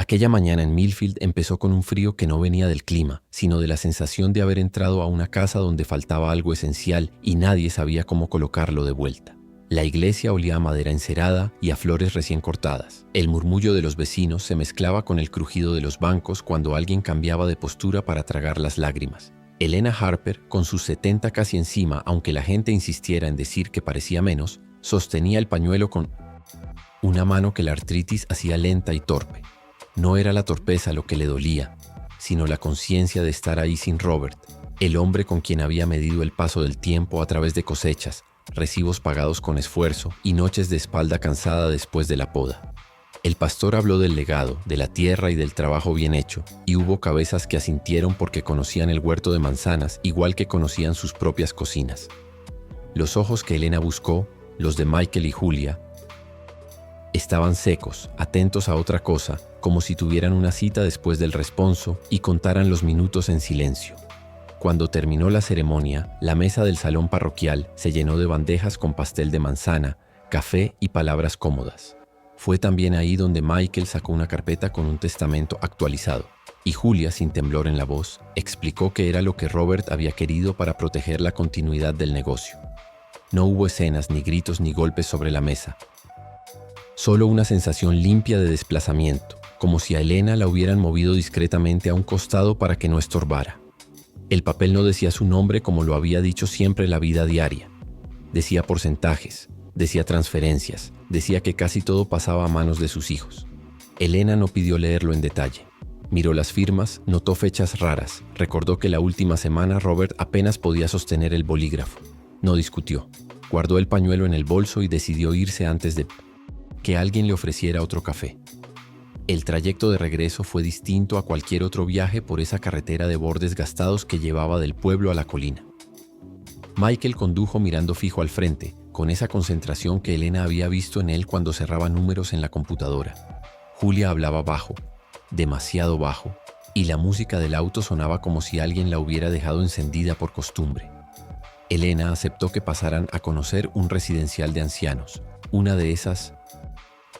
Aquella mañana en Millfield empezó con un frío que no venía del clima, sino de la sensación de haber entrado a una casa donde faltaba algo esencial y nadie sabía cómo colocarlo de vuelta. La iglesia olía a madera encerada y a flores recién cortadas. El murmullo de los vecinos se mezclaba con el crujido de los bancos cuando alguien cambiaba de postura para tragar las lágrimas. Elena Harper, con sus 70 casi encima, aunque la gente insistiera en decir que parecía menos, sostenía el pañuelo con una mano que la artritis hacía lenta y torpe. No era la torpeza lo que le dolía, sino la conciencia de estar ahí sin Robert, el hombre con quien había medido el paso del tiempo a través de cosechas, recibos pagados con esfuerzo y noches de espalda cansada después de la poda. El pastor habló del legado, de la tierra y del trabajo bien hecho, y hubo cabezas que asintieron porque conocían el huerto de manzanas igual que conocían sus propias cocinas. Los ojos que Elena buscó, los de Michael y Julia, estaban secos, atentos a otra cosa, como si tuvieran una cita después del responso y contaran los minutos en silencio. Cuando terminó la ceremonia, la mesa del salón parroquial se llenó de bandejas con pastel de manzana, café y palabras cómodas. Fue también ahí donde Michael sacó una carpeta con un testamento actualizado, y Julia, sin temblor en la voz, explicó que era lo que Robert había querido para proteger la continuidad del negocio. No hubo escenas, ni gritos, ni golpes sobre la mesa. Solo una sensación limpia de desplazamiento, como si a Elena la hubieran movido discretamente a un costado para que no estorbara. El papel no decía su nombre como lo había dicho siempre la vida diaria. Decía porcentajes, decía transferencias, decía que casi todo pasaba a manos de sus hijos. Elena no pidió leerlo en detalle. Miró las firmas, notó fechas raras, recordó que la última semana Robert apenas podía sostener el bolígrafo. No discutió. Guardó el pañuelo en el bolso y decidió irse antes de que alguien le ofreciera otro café. El trayecto de regreso fue distinto a cualquier otro viaje por esa carretera de bordes gastados que llevaba del pueblo a la colina. Michael condujo mirando fijo al frente, con esa concentración que Elena había visto en él cuando cerraba números en la computadora. Julia hablaba bajo, demasiado bajo, y la música del auto sonaba como si alguien la hubiera dejado encendida por costumbre. Elena aceptó que pasaran a conocer un residencial de ancianos, una de esas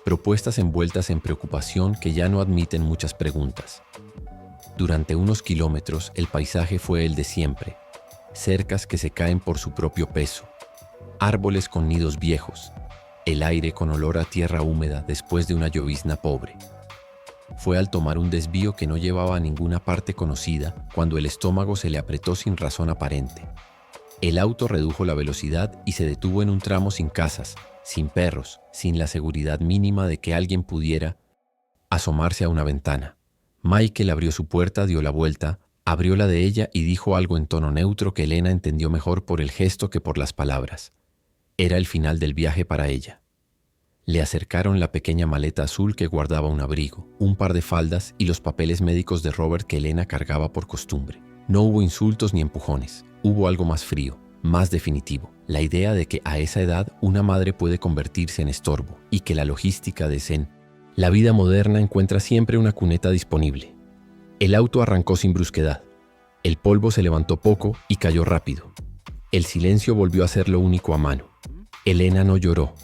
propuestas envueltas en preocupación que ya no admiten muchas preguntas. Durante unos kilómetros el paisaje fue el de siempre, cercas que se caen por su propio peso, árboles con nidos viejos, el aire con olor a tierra húmeda después de una llovizna pobre. Fue al tomar un desvío que no llevaba a ninguna parte conocida cuando el estómago se le apretó sin razón aparente. El auto redujo la velocidad y se detuvo en un tramo sin casas, sin perros, sin la seguridad mínima de que alguien pudiera asomarse a una ventana. Michael abrió su puerta, dio la vuelta, abrió la de ella y dijo algo en tono neutro que Elena entendió mejor por el gesto que por las palabras. Era el final del viaje para ella. Le acercaron la pequeña maleta azul que guardaba un abrigo, un par de faldas y los papeles médicos de Robert que Elena cargaba por costumbre. No hubo insultos ni empujones. Hubo algo más frío, más definitivo. La idea de que a esa edad una madre puede convertirse en estorbo y que la logística de Zen, la vida moderna, encuentra siempre una cuneta disponible. El auto arrancó sin brusquedad. El polvo se levantó poco y cayó rápido. El silencio volvió a ser lo único a mano. Elena no lloró.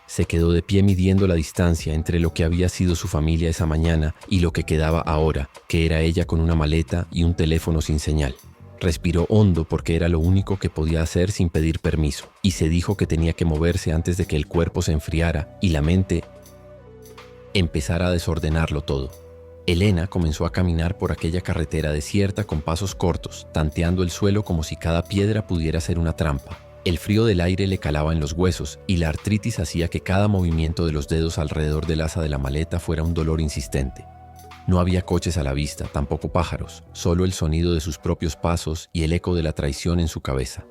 Se quedó de pie midiendo la distancia entre lo que había sido su familia esa mañana y lo que quedaba ahora, que era ella con una maleta y un teléfono sin señal. Respiró hondo porque era lo único que podía hacer sin pedir permiso, y se dijo que tenía que moverse antes de que el cuerpo se enfriara y la mente empezara a desordenarlo todo. Elena comenzó a caminar por aquella carretera desierta con pasos cortos, tanteando el suelo como si cada piedra pudiera ser una trampa. El frío del aire le calaba en los huesos y la artritis hacía que cada movimiento de los dedos alrededor del asa de la maleta fuera un dolor insistente. No había coches a la vista, tampoco pájaros, solo el sonido de sus propios pasos y el eco de la traición en su cabeza.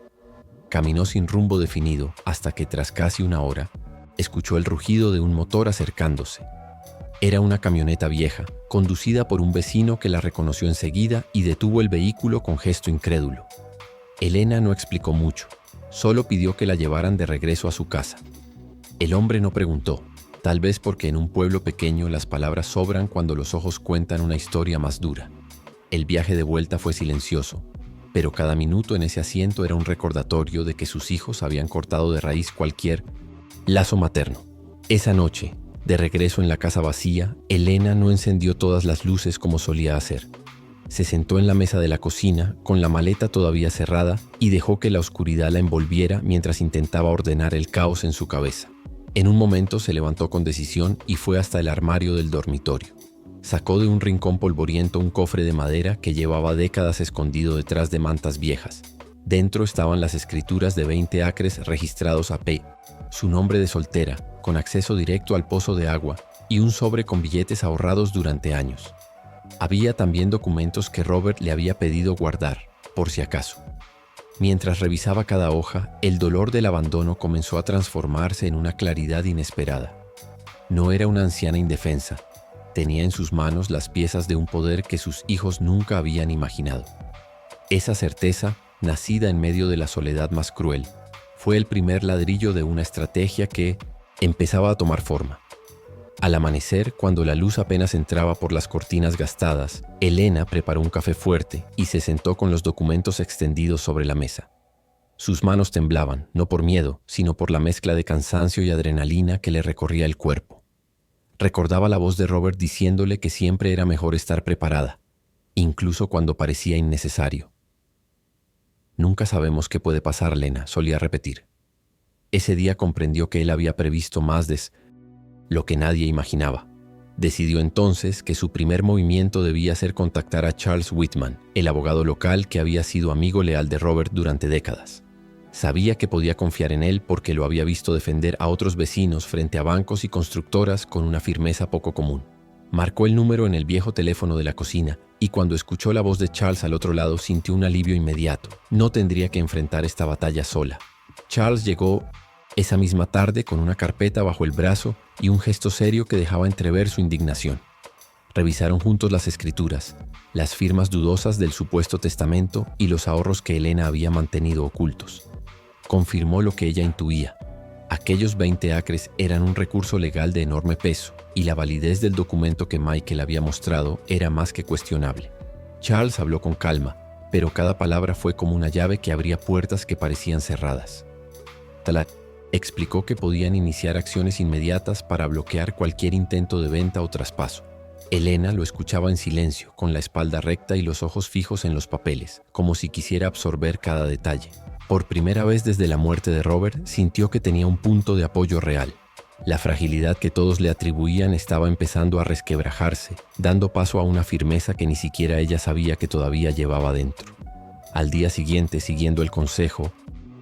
Caminó sin rumbo definido hasta que, tras casi una hora, escuchó el rugido de un motor acercándose. Era una camioneta vieja, conducida por un vecino que la reconoció enseguida y detuvo el vehículo con gesto incrédulo. Elena no explicó mucho, solo pidió que la llevaran de regreso a su casa. El hombre no preguntó. Tal vez porque en un pueblo pequeño las palabras sobran cuando los ojos cuentan una historia más dura. El viaje de vuelta fue silencioso, pero cada minuto en ese asiento era un recordatorio de que sus hijos habían cortado de raíz cualquier lazo materno. Esa noche, De regreso en la casa vacía, Elena no encendió todas las luces como solía hacer. Se sentó en la mesa de la cocina, con la maleta todavía cerrada, y dejó que la oscuridad la envolviera mientras intentaba ordenar el caos en su cabeza. En un momento se levantó con decisión y fue hasta el armario del dormitorio. Sacó de un rincón polvoriento un cofre de madera que llevaba décadas escondido detrás de mantas viejas. Dentro estaban las escrituras de 20 acres registrados a P, su nombre de soltera, con acceso directo al pozo de agua, y un sobre con billetes ahorrados durante años. Había también documentos que Robert le había pedido guardar, por si acaso. Mientras revisaba cada hoja, el dolor del abandono comenzó a transformarse en una claridad inesperada. No era una anciana indefensa. Tenía en sus manos las piezas de un poder que sus hijos nunca habían imaginado. Esa certeza, nacida en medio de la soledad más cruel, fue el primer ladrillo de una estrategia que empezaba a tomar forma. Al amanecer, cuando la luz apenas entraba por las cortinas gastadas, Elena preparó un café fuerte y se sentó con los documentos extendidos sobre la mesa. Sus manos temblaban, no por miedo, sino por la mezcla de cansancio y adrenalina que le recorría el cuerpo. Recordaba la voz de Robert diciéndole que siempre era mejor estar preparada, incluso cuando parecía innecesario. «Nunca sabemos qué puede pasar, Lena», solía repetir. Ese día comprendió que él había previsto más de lo que nadie imaginaba. Decidió entonces que su primer movimiento debía ser contactar a Charles Whitman, el abogado local que había sido amigo leal de Robert durante décadas. Sabía que podía confiar en él porque lo había visto defender a otros vecinos frente a bancos y constructoras con una firmeza poco común. Marcó el número en el viejo teléfono de la cocina y cuando escuchó la voz de Charles al otro lado sintió un alivio inmediato. No tendría que enfrentar esta batalla sola. Charles llegó esa misma tarde con una carpeta bajo el brazo y un gesto serio que dejaba entrever su indignación. Revisaron juntos las escrituras, las firmas dudosas del supuesto testamento y los ahorros que Elena había mantenido ocultos. Confirmó lo que ella intuía. Aquellos 20 acres eran un recurso legal de enorme peso y la validez del documento que Michael había mostrado era más que cuestionable. Charles habló con calma, pero cada palabra fue como una llave que abría puertas que parecían cerradas. Talat explicó que podían iniciar acciones inmediatas para bloquear cualquier intento de venta o traspaso. Elena lo escuchaba en silencio, con la espalda recta y los ojos fijos en los papeles, como si quisiera absorber cada detalle. Por primera vez desde la muerte de Robert, sintió que tenía un punto de apoyo real. La fragilidad que todos le atribuían estaba empezando a resquebrajarse, dando paso a una firmeza que ni siquiera ella sabía que todavía llevaba dentro. Al día siguiente, siguiendo el consejo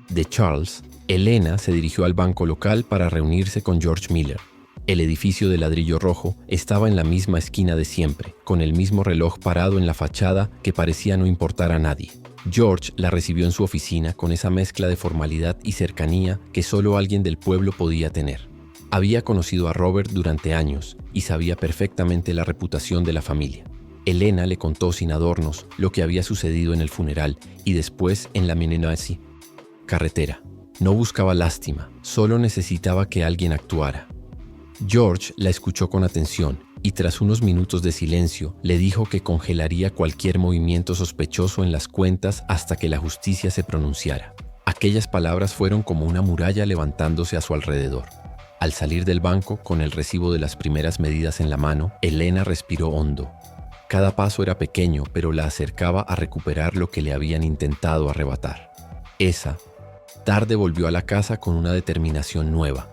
de Charles, Elena se dirigió al banco local para reunirse con George Miller. El edificio de ladrillo rojo estaba en la misma esquina de siempre, con el mismo reloj parado en la fachada que parecía no importar a nadie. George la recibió en su oficina con esa mezcla de formalidad y cercanía que solo alguien del pueblo podía tener. Había conocido a Robert durante años y sabía perfectamente la reputación de la familia. Elena le contó sin adornos lo que había sucedido en el funeral y después en la Menenassi carretera. No buscaba lástima, solo necesitaba que alguien actuara. George la escuchó con atención y tras unos minutos de silencio le dijo que congelaría cualquier movimiento sospechoso en las cuentas hasta que la justicia se pronunciara. Aquellas palabras fueron como una muralla levantándose a su alrededor. Al salir del banco, con el recibo de las primeras medidas en la mano, Elena respiró hondo. Cada paso era pequeño, pero la acercaba a recuperar lo que le habían intentado arrebatar. Esa tarde volvió a la casa con una determinación nueva.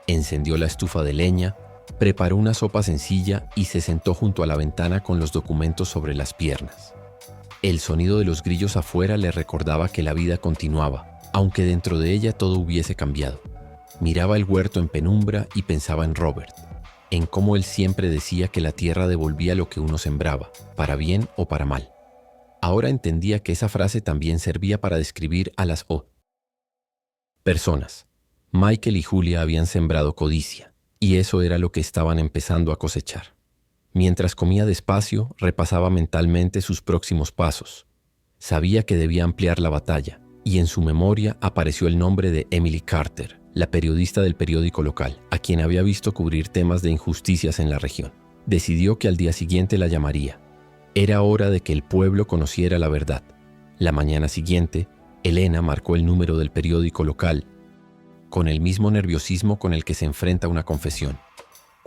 Encendió la estufa de leña, preparó una sopa sencilla y se sentó junto a la ventana con los documentos sobre las piernas. El sonido de los grillos afuera le recordaba que la vida continuaba, aunque dentro de ella todo hubiese cambiado. Miraba el huerto en penumbra y pensaba en Robert, en cómo él siempre decía que la tierra devolvía lo que uno sembraba, para bien o para mal. Ahora entendía que esa frase también servía para describir a las personas. Michael y Julia habían sembrado codicia, y eso era lo que estaban empezando a cosechar. Mientras comía despacio, repasaba mentalmente sus próximos pasos. Sabía que debía ampliar la batalla, y en su memoria apareció el nombre de Emily Carter, la periodista del periódico local, a quien había visto cubrir temas de injusticias en la región. Decidió que al día siguiente la llamaría. Era hora de que el pueblo conociera la verdad. La mañana siguiente, Elena marcó el número del periódico local, con el mismo nerviosismo con el que se enfrenta a una confesión.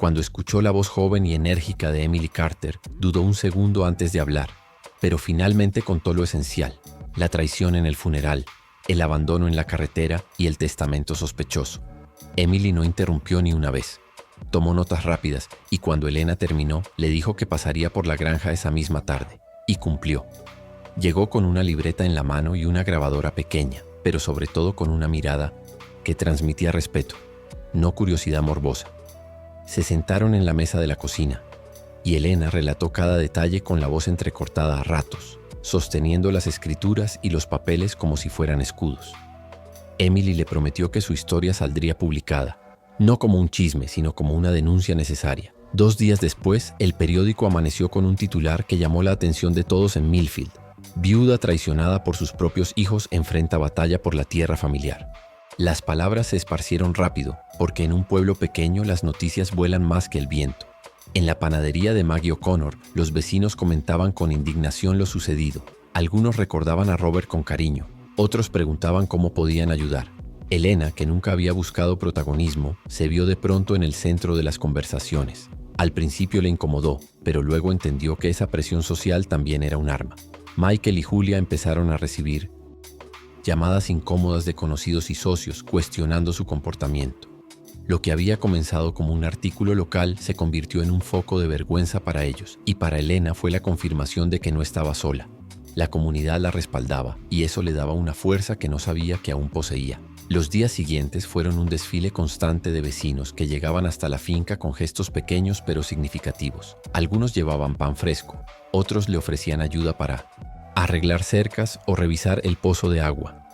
Cuando escuchó la voz joven y enérgica de Emily Carter, dudó un segundo antes de hablar, pero finalmente contó lo esencial: la traición en el funeral, el abandono en la carretera y el testamento sospechoso. Emily no interrumpió ni una vez. Tomó notas rápidas y cuando Elena terminó, le dijo que pasaría por la granja esa misma tarde. Y cumplió. Llegó con una libreta en la mano y una grabadora pequeña, pero sobre todo con una mirada que transmitía respeto, no curiosidad morbosa. Se sentaron en la mesa de la cocina y Elena relató cada detalle con la voz entrecortada a ratos, sosteniendo las escrituras y los papeles como si fueran escudos. Emily le prometió que su historia saldría publicada, no como un chisme, sino como una denuncia necesaria. 2 días después, el periódico amaneció con un titular que llamó la atención de todos en Millfield. Viuda traicionada por sus propios hijos enfrenta batalla por la tierra familiar. Las palabras se esparcieron rápido, porque en un pueblo pequeño las noticias vuelan más que el viento. En la panadería de Maggie O'Connor, los vecinos comentaban con indignación lo sucedido. Algunos recordaban a Robert con cariño, otros preguntaban cómo podían ayudar. Elena, que nunca había buscado protagonismo, se vio de pronto en el centro de las conversaciones. Al principio le incomodó, pero luego entendió que esa presión social también era un arma. Michael y Julia empezaron a recibir llamadas incómodas de conocidos y socios cuestionando su comportamiento. Lo que había comenzado como un artículo local se convirtió en un foco de vergüenza para ellos, y para Elena fue la confirmación de que no estaba sola. La comunidad la respaldaba, y eso le daba una fuerza que no sabía que aún poseía. Los días siguientes fueron un desfile constante de vecinos que llegaban hasta la finca con gestos pequeños pero significativos. Algunos llevaban pan fresco, otros le ofrecían ayuda para arreglar cercas o revisar el pozo de agua.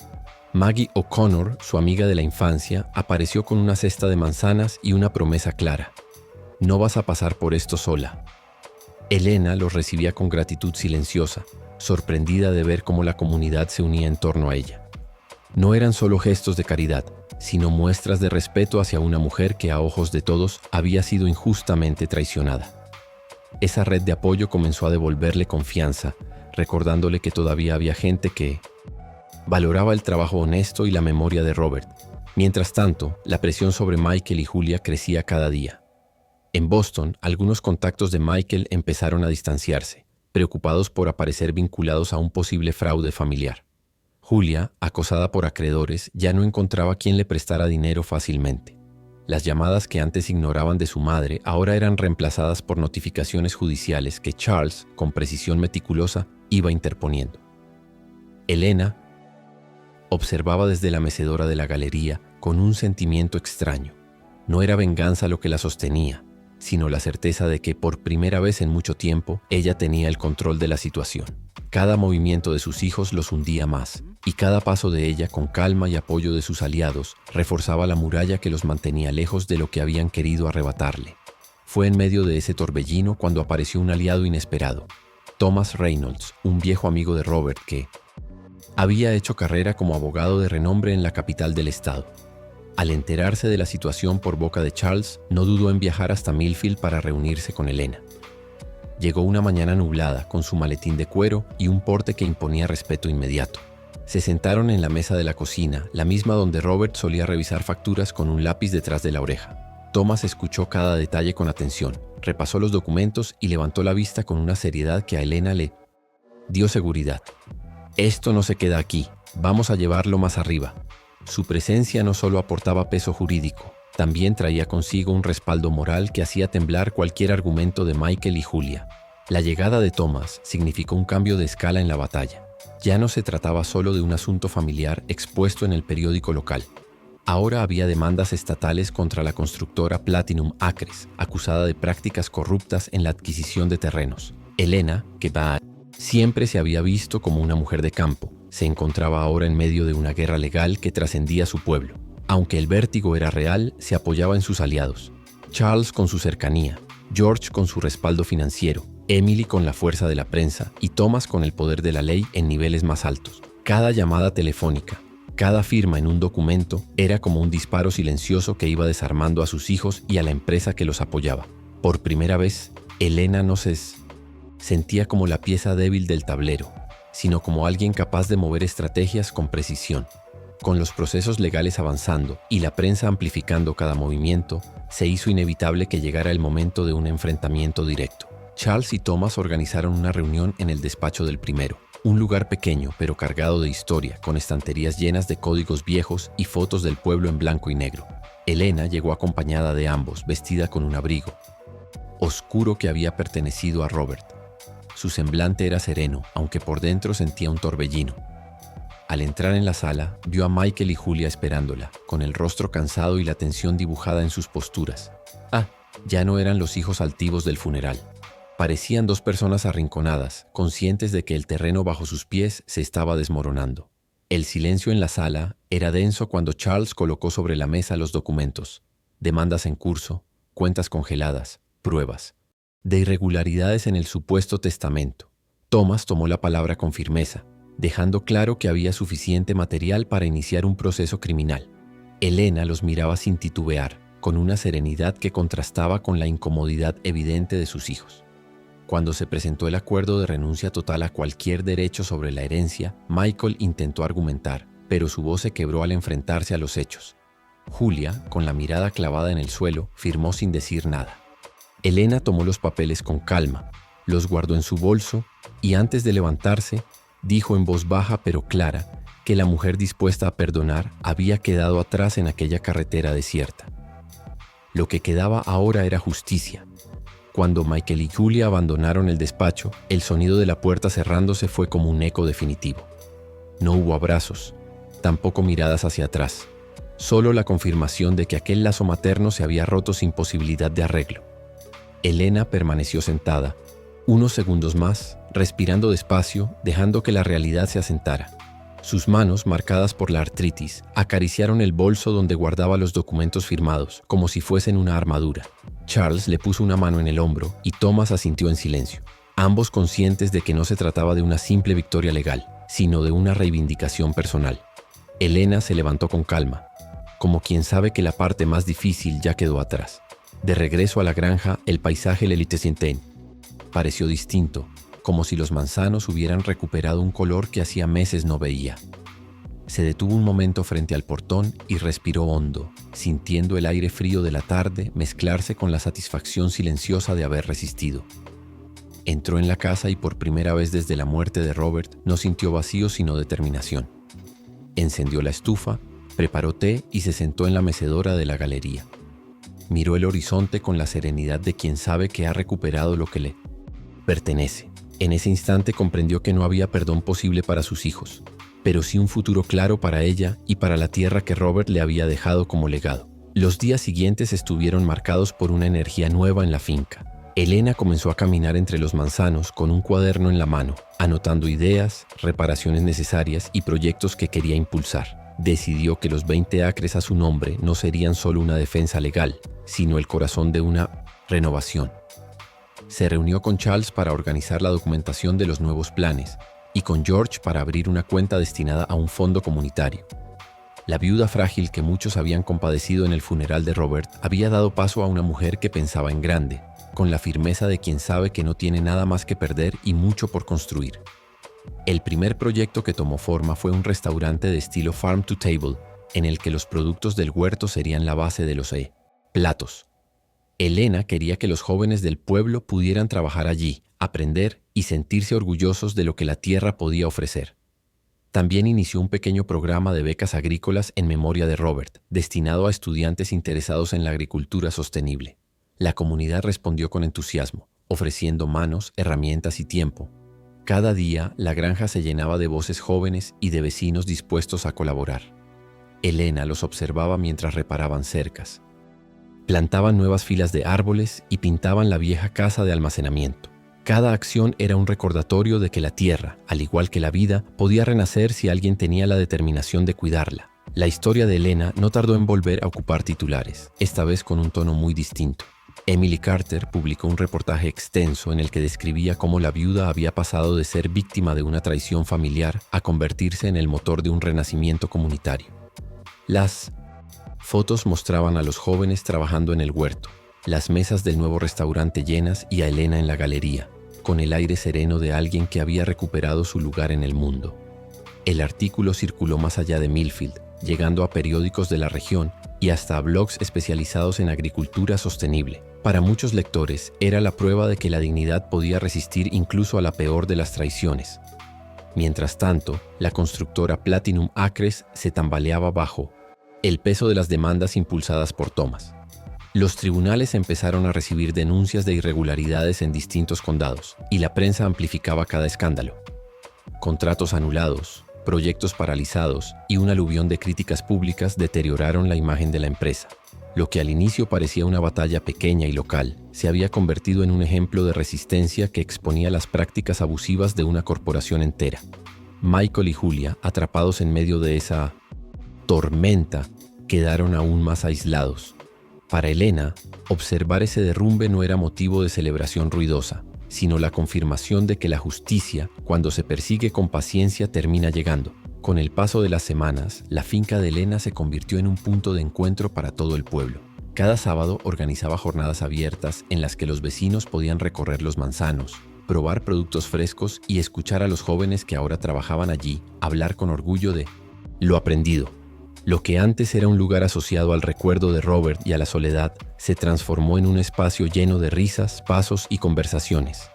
Maggie O'Connor, su amiga de la infancia, apareció con una cesta de manzanas y una promesa clara: no vas a pasar por esto sola. Elena los recibía con gratitud silenciosa, sorprendida de ver cómo la comunidad se unía en torno a ella. No eran solo gestos de caridad, sino muestras de respeto hacia una mujer que a ojos de todos había sido injustamente traicionada. Esa red de apoyo comenzó a devolverle confianza, recordándole que todavía había gente que valoraba el trabajo honesto y la memoria de Robert. Mientras tanto, la presión sobre Michael y Julia crecía cada día. En Boston, algunos contactos de Michael empezaron a distanciarse, preocupados por aparecer vinculados a un posible fraude familiar. Julia, acosada por acreedores, ya no encontraba quien le prestara dinero fácilmente. Las llamadas que antes ignoraban de su madre ahora eran reemplazadas por notificaciones judiciales que Charles, con precisión meticulosa, iba interponiendo. Elena observaba desde la mecedora de la galería con un sentimiento extraño. No era venganza lo que la sostenía, sino la certeza de que por primera vez en mucho tiempo ella tenía el control de la situación. Cada movimiento de sus hijos los hundía más, y cada paso de ella, con calma y apoyo de sus aliados, reforzaba la muralla que los mantenía lejos de lo que habían querido arrebatarle. Fue en medio de ese torbellino cuando apareció un aliado inesperado: Thomas Reynolds, un viejo amigo de Robert que había hecho carrera como abogado de renombre en la capital del estado. Al enterarse de la situación por boca de Charles, no dudó en viajar hasta Millfield para reunirse con Elena. Llegó una mañana nublada, con su maletín de cuero y un porte que imponía respeto inmediato. Se sentaron en la mesa de la cocina, la misma donde Robert solía revisar facturas con un lápiz detrás de la oreja. Thomas escuchó cada detalle con atención, repasó los documentos y levantó la vista con una seriedad que a Elena le dio seguridad. Esto no se queda aquí, vamos a llevarlo más arriba. Su presencia no solo aportaba peso jurídico, también traía consigo un respaldo moral que hacía temblar cualquier argumento de Michael y Julia. La llegada de Thomas significó un cambio de escala en la batalla. Ya no se trataba solo de un asunto familiar expuesto en el periódico local. Ahora había demandas estatales contra la constructora Platinum Acres, acusada de prácticas corruptas en la adquisición de terrenos. Elena, que siempre se había visto como una mujer de campo, se encontraba ahora en medio de una guerra legal que trascendía su pueblo. Aunque el vértigo era real, se apoyaba en sus aliados. Charles con su cercanía, George con su respaldo financiero, Emily con la fuerza de la prensa y Thomas con el poder de la ley en niveles más altos. Cada llamada telefónica, cada firma en un documento era como un disparo silencioso que iba desarmando a sus hijos y a la empresa que los apoyaba. Por primera vez, Elena no se sentía como la pieza débil del tablero, sino como alguien capaz de mover estrategias con precisión. Con los procesos legales avanzando y la prensa amplificando cada movimiento, se hizo inevitable que llegara el momento de un enfrentamiento directo. Charles y Thomas organizaron una reunión en el despacho del primero, un lugar pequeño pero cargado de historia, con estanterías llenas de códigos viejos y fotos del pueblo en blanco y negro. Elena llegó acompañada de ambos, vestida con un abrigo oscuro que había pertenecido a Robert. Su semblante era sereno, aunque por dentro sentía un torbellino. Al entrar en la sala, vio a Michael y Julia esperándola, con el rostro cansado y la tensión dibujada en sus posturas. Ya no eran los hijos altivos del funeral. Parecían dos personas arrinconadas, conscientes de que el terreno bajo sus pies se estaba desmoronando. El silencio en la sala era denso cuando Charles colocó sobre la mesa los documentos: demandas en curso, cuentas congeladas, pruebas de irregularidades en el supuesto testamento. Thomas tomó la palabra con firmeza, dejando claro que había suficiente material para iniciar un proceso criminal. Elena los miraba sin titubear, con una serenidad que contrastaba con la incomodidad evidente de sus hijos. Cuando se presentó el acuerdo de renuncia total a cualquier derecho sobre la herencia, Michael intentó argumentar, pero su voz se quebró al enfrentarse a los hechos. Julia, con la mirada clavada en el suelo, firmó sin decir nada. Elena tomó los papeles con calma, los guardó en su bolso y antes de levantarse, dijo en voz baja pero clara que la mujer dispuesta a perdonar había quedado atrás en aquella carretera desierta. Lo que quedaba ahora era justicia. Cuando Michael y Julia abandonaron el despacho, el sonido de la puerta cerrándose fue como un eco definitivo. No hubo abrazos, tampoco miradas hacia atrás, solo la confirmación de que aquel lazo materno se había roto sin posibilidad de arreglo. Elena permaneció sentada, unos segundos más, respirando despacio, dejando que la realidad se asentara. Sus manos, marcadas por la artritis, acariciaron el bolso donde guardaba los documentos firmados, como si fuesen una armadura. Charles le puso una mano en el hombro y Thomas asintió en silencio, ambos conscientes de que no se trataba de una simple victoria legal, sino de una reivindicación personal. Elena se levantó con calma, como quien sabe que la parte más difícil ya quedó atrás. De regreso a la granja, el paisaje le Litesienten pareció distinto, como si los manzanos hubieran recuperado un color que hacía meses no veía. Se detuvo un momento frente al portón y respiró hondo, sintiendo el aire frío de la tarde mezclarse con la satisfacción silenciosa de haber resistido. Entró en la casa y por primera vez desde la muerte de Robert no sintió vacío sino determinación. Encendió la estufa, preparó té y se sentó en la mecedora de la galería. Miró el horizonte con la serenidad de quien sabe que ha recuperado lo que le pertenece. En ese instante comprendió que no había perdón posible para sus hijos, pero sí un futuro claro para ella y para la tierra que Robert le había dejado como legado. Los días siguientes estuvieron marcados por una energía nueva en la finca. Elena comenzó a caminar entre los manzanos con un cuaderno en la mano, anotando ideas, reparaciones necesarias y proyectos que quería impulsar. Decidió que los 20 acres a su nombre no serían solo una defensa legal, sino el corazón de una renovación. Se reunió con Charles para organizar la documentación de los nuevos planes y con George para abrir una cuenta destinada a un fondo comunitario. La viuda frágil que muchos habían compadecido en el funeral de Robert había dado paso a una mujer que pensaba en grande, con la firmeza de quien sabe que no tiene nada más que perder y mucho por construir. El primer proyecto que tomó forma fue un restaurante de estilo farm to table, en el que los productos del huerto serían la base de los platos. Elena quería que los jóvenes del pueblo pudieran trabajar allí, aprender y sentirse orgullosos de lo que la tierra podía ofrecer. También inició un pequeño programa de becas agrícolas en memoria de Robert, destinado a estudiantes interesados en la agricultura sostenible. La comunidad respondió con entusiasmo, ofreciendo manos, herramientas y tiempo. Cada día, la granja se llenaba de voces jóvenes y de vecinos dispuestos a colaborar. Elena los observaba mientras reparaban cercas. Plantaban nuevas filas de árboles y pintaban la vieja casa de almacenamiento. Cada acción era un recordatorio de que la tierra, al igual que la vida, podía renacer si alguien tenía la determinación de cuidarla. La historia de Elena no tardó en volver a ocupar titulares, esta vez con un tono muy distinto. Emily Carter publicó un reportaje extenso en el que describía cómo la viuda había pasado de ser víctima de una traición familiar a convertirse en el motor de un renacimiento comunitario. Las fotos mostraban a los jóvenes trabajando en el huerto, las mesas del nuevo restaurante llenas y a Elena en la galería, con el aire sereno de alguien que había recuperado su lugar en el mundo. El artículo circuló más allá de Millfield, llegando a periódicos de la región y hasta a blogs especializados en agricultura sostenible. Para muchos lectores, era la prueba de que la dignidad podía resistir incluso a la peor de las traiciones. Mientras tanto, la constructora Platinum Acres se tambaleaba bajo el peso de las demandas impulsadas por Thomas. Los tribunales empezaron a recibir denuncias de irregularidades en distintos condados, y la prensa amplificaba cada escándalo. Contratos anulados, proyectos paralizados y un aluvión de críticas públicas deterioraron la imagen de la empresa. Lo que al inicio parecía una batalla pequeña y local, se había convertido en un ejemplo de resistencia que exponía las prácticas abusivas de una corporación entera. Michael y Julia, atrapados en medio de esa tormenta, quedaron aún más aislados. Para Elena, observar ese derrumbe no era motivo de celebración ruidosa, sino la confirmación de que la justicia, cuando se persigue con paciencia, termina llegando. Con el paso de las semanas, la finca de Elena se convirtió en un punto de encuentro para todo el pueblo. Cada sábado organizaba jornadas abiertas en las que los vecinos podían recorrer los manzanos, probar productos frescos y escuchar a los jóvenes que ahora trabajaban allí hablar con orgullo de lo aprendido. Lo que antes era un lugar asociado al recuerdo de Robert y a la soledad, se transformó en un espacio lleno de risas, pasos y conversaciones.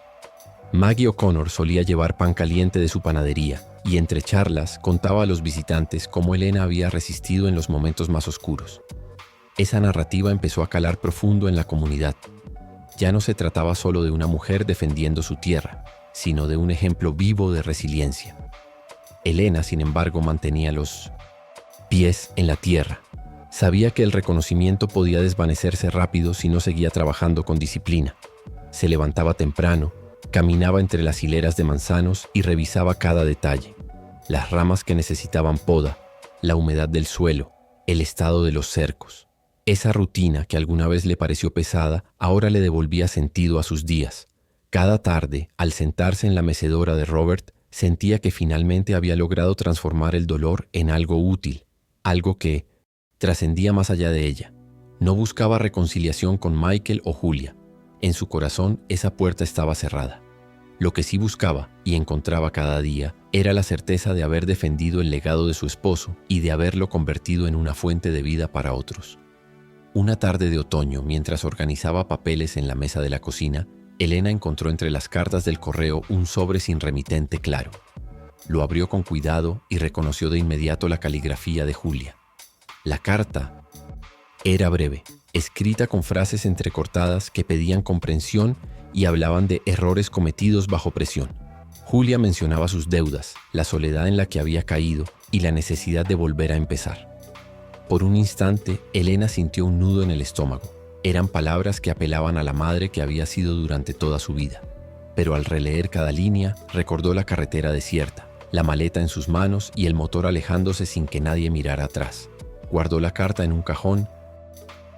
Maggie O'Connor solía llevar pan caliente de su panadería y entre charlas contaba a los visitantes cómo Elena había resistido en los momentos más oscuros. Esa narrativa empezó a calar profundo en la comunidad. Ya no se trataba solo de una mujer defendiendo su tierra, sino de un ejemplo vivo de resiliencia. Elena, sin embargo, mantenía los pies en la tierra. Sabía que el reconocimiento podía desvanecerse rápido si no seguía trabajando con disciplina. Se levantaba temprano, caminaba entre las hileras de manzanos y revisaba cada detalle. Las ramas que necesitaban poda, la humedad del suelo, el estado de los cercos. Esa rutina que alguna vez le pareció pesada, ahora le devolvía sentido a sus días. Cada tarde, al sentarse en la mecedora de Robert, sentía que finalmente había logrado transformar el dolor en algo útil, algo que trascendía más allá de ella. No buscaba reconciliación con Michael o Julia. En su corazón esa puerta estaba cerrada. Lo que sí buscaba y encontraba cada día era la certeza de haber defendido el legado de su esposo y de haberlo convertido en una fuente de vida para otros. Una tarde de otoño, mientras organizaba papeles en la mesa de la cocina, Elena encontró entre las cartas del correo un sobre sin remitente claro. Lo abrió con cuidado y reconoció de inmediato la caligrafía de Julia. La carta era breve, escrita con frases entrecortadas que pedían comprensión y hablaban de errores cometidos bajo presión. Julia mencionaba sus deudas, la soledad en la que había caído y la necesidad de volver a empezar. Por un instante, Elena sintió un nudo en el estómago. Eran palabras que apelaban a la madre que había sido durante toda su vida. Pero al releer cada línea, recordó la carretera desierta, la maleta en sus manos y el motor alejándose sin que nadie mirara atrás. Guardó la carta en un cajón,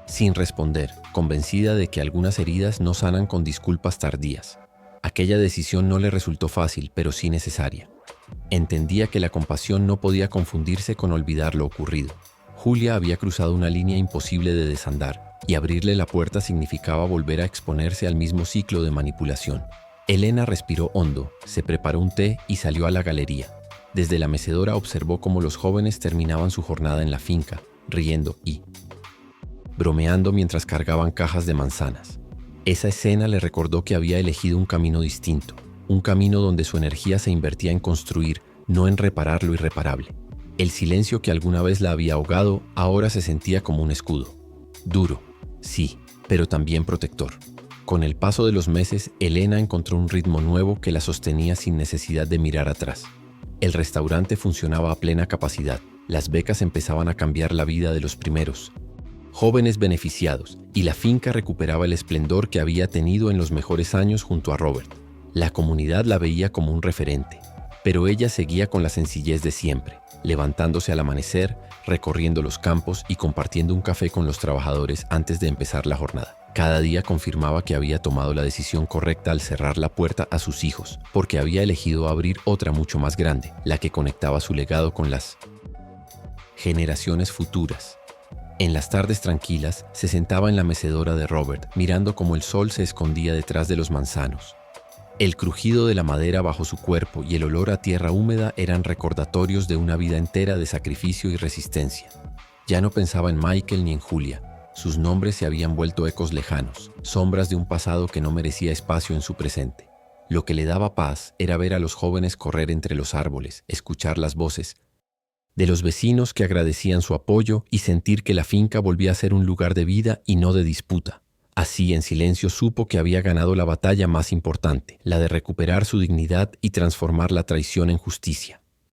sin responder, convencida de que algunas heridas no sanan con disculpas tardías. Aquella decisión no le resultó fácil, pero sí necesaria. Entendía que la compasión no podía confundirse con olvidar lo ocurrido. Julia había cruzado una línea imposible de desandar, y abrirle la puerta significaba volver a exponerse al mismo ciclo de manipulación. Elena respiró hondo, se preparó un té y salió a la galería. Desde la mecedora observó cómo los jóvenes terminaban su jornada en la finca, riendo y bromeando mientras cargaban cajas de manzanas. Esa escena le recordó que había elegido un camino distinto, un camino donde su energía se invertía en construir, no en reparar lo irreparable. El silencio que alguna vez la había ahogado ahora se sentía como un escudo. Duro, sí, pero también protector. Con el paso de los meses, Elena encontró un ritmo nuevo que la sostenía sin necesidad de mirar atrás. El restaurante funcionaba a plena capacidad. Las becas empezaban a cambiar la vida de los primeros jóvenes beneficiados, y la finca recuperaba el esplendor que había tenido en los mejores años junto a Robert. La comunidad la veía como un referente, pero ella seguía con la sencillez de siempre, levantándose al amanecer, recorriendo los campos y compartiendo un café con los trabajadores antes de empezar la jornada. Cada día confirmaba que había tomado la decisión correcta al cerrar la puerta a sus hijos, porque había elegido abrir otra mucho más grande, la que conectaba su legado con las generaciones futuras. En las tardes tranquilas, se sentaba en la mecedora de Robert, mirando cómo el sol se escondía detrás de los manzanos. El crujido de la madera bajo su cuerpo y el olor a tierra húmeda eran recordatorios de una vida entera de sacrificio y resistencia. Ya no pensaba en Michael ni en Julia. Sus nombres se habían vuelto ecos lejanos, sombras de un pasado que no merecía espacio en su presente. Lo que le daba paz era ver a los jóvenes correr entre los árboles, escuchar las voces de los vecinos que agradecían su apoyo y sentir que la finca volvía a ser un lugar de vida y no de disputa. Así, en silencio, supo que había ganado la batalla más importante, la de recuperar su dignidad y transformar la traición en justicia.